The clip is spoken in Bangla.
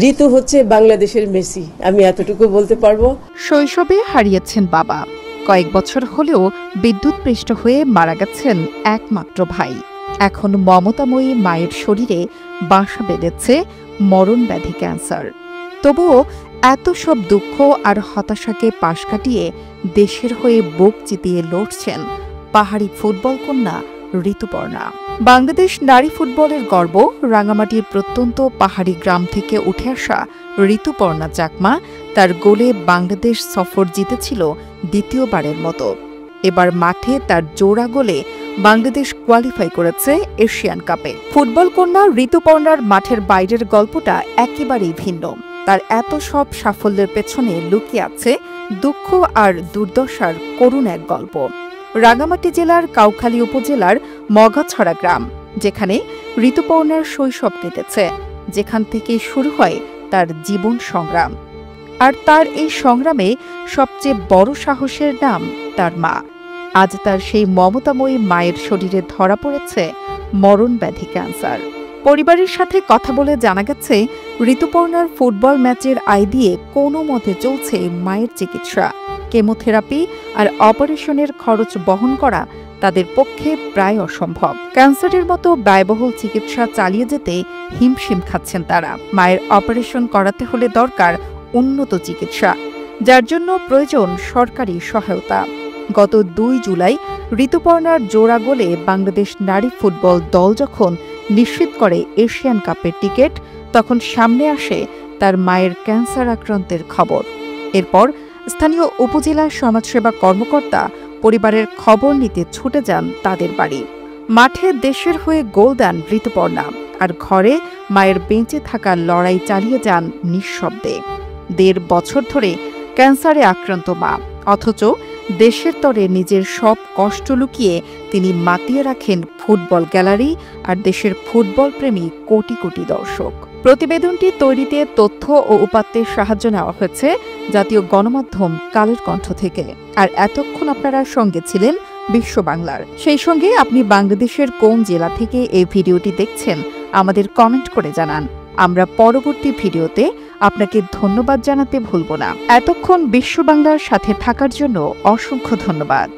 ঋতু হচ্ছে বাংলাদেশের মেসি, আমি এতটুকু বলতে পারবো। শৈশবে হারিয়েছেন বাবা, কয়েক বছর হলেও বিদ্যুৎপৃষ্ট হয়ে মারা গেছেন একমাত্র ভাই। এখন মমতাময়ী মায়ের শরীরে বাসা বেঁধেছে মরণ ব্যাধি ক্যান্সার। তবুও এত সব দুঃখ আর হতাশাকে পাশ কাটিয়ে দেশের হয়ে বুক চিতিয়ে লড়ছেন পাহাড়ি ফুটবল কন্যা ঋতুপর্ণা। বাংলাদেশ নারী ফুটবলের গর্ব, রাঙামাটির প্রত্যন্ত পাহাড়ি গ্রাম থেকে উঠে আসা ঋতুপর্ণা চাকমা তার গোলে বাংলাদেশ সফর জিতেছিল দ্বিতীয়বারের মতো। এবার মাঠে তার জোড়া গোলে বাংলাদেশ কোয়ালিফাই করেছে এশিয়ান কাপে। ফুটবল কন্যা ঋতুপর্ণার মাঠের বাইরের গল্পটা একেবারেই ভিন্ন। তার এত সব সাফল্যের পেছনে লুকিয়ে আছে দুঃখ আর দুর্দশার করুণ এক গল্প। রাঙামাটি জেলার কাউখালী উপজেলার মগাছড়া গ্রাম, যেখানে ঋতুপর্ণার শৈশব কেটেছে, যেখান থেকে শুরু হয় তার জীবন সংগ্রাম। আর তার এই সংগ্রামে সবচেয়ে বড় সাহসের নাম তার মা। আজ তার সেই মমতাময়ী মায়ের শরীরে ধরা পড়েছে মরণ ব্যাধি ক্যান্সার। পরিবারের সাথে কথা বলে জানা গেছে, ঋতুপর্ণার ফুটবল ম্যাচের আয় দিয়ে কোনো মতে চলছে মায়ের চিকিৎসা। কেমোথেরাপি আর অপারেশনের খরচ বহন করা তাদের পক্ষে প্রায় অসম্ভব। ক্যান্সারের মতো ব্যয়বহুল চিকিৎসা চালিয়ে যেতে হিমশিম খাচ্ছেন তারা। মায়ের অপারেশন করাতে হলে দরকার উন্নত চিকিৎসা, যার জন্য প্রয়োজন সরকারি সহায়তা। গত ২ জুলাই ঋতুপর্ণার জোড়া গোলে বাংলাদেশ নারী ফুটবল দল যখন নিশ্চিত করে এশিয়ান কাপের টিকিট, তখন সামনে আসে তার মায়ের ক্যান্সার আক্রান্তের খবর। এরপর স্থানীয় উপজেলা সমাজসেবা কর্মকর্তা পরিবারের খবর নিতে ছুটে যান তাদের বাড়ি। মাঠে দেশের হয়ে গোল দেন ঋতুপর্ণা, আর ঘরে মায়ের বেঁচে থাকার লড়াই চালিয়ে যান নিঃশব্দে। ১.৫ বছর ধরে ক্যান্সারে আক্রান্ত মা, অথচ দেশের তরে নিজের সব কষ্ট লুকিয়ে তিনি মাতিয়ে রাখেন ফুটবল গ্যালারি আর দেশের ফুটবল প্রেমী কোটি কোটি দর্শক। প্রতিবেদনটি তৈরিতে তথ্য ও উপাত্তের সাহায্য নেওয়া হয়েছে জাতীয় গণমাধ্যম কালের কণ্ঠ থেকে। আর এতক্ষণ আপনারা সঙ্গে ছিলেন বিশ্ব বাংলার। সেই সঙ্গে আপনি বাংলাদেশের কোন জেলা থেকে এই ভিডিওটি দেখছেন আমাদের কমেন্ট করে জানান। আমরা পরবর্তী ভিডিওতে আপনাকে ধন্যবাদ জানাতে ভুলব না। এতক্ষণ বিশ্ব বাংলার সাথে থাকার জন্য অসংখ্য ধন্যবাদ।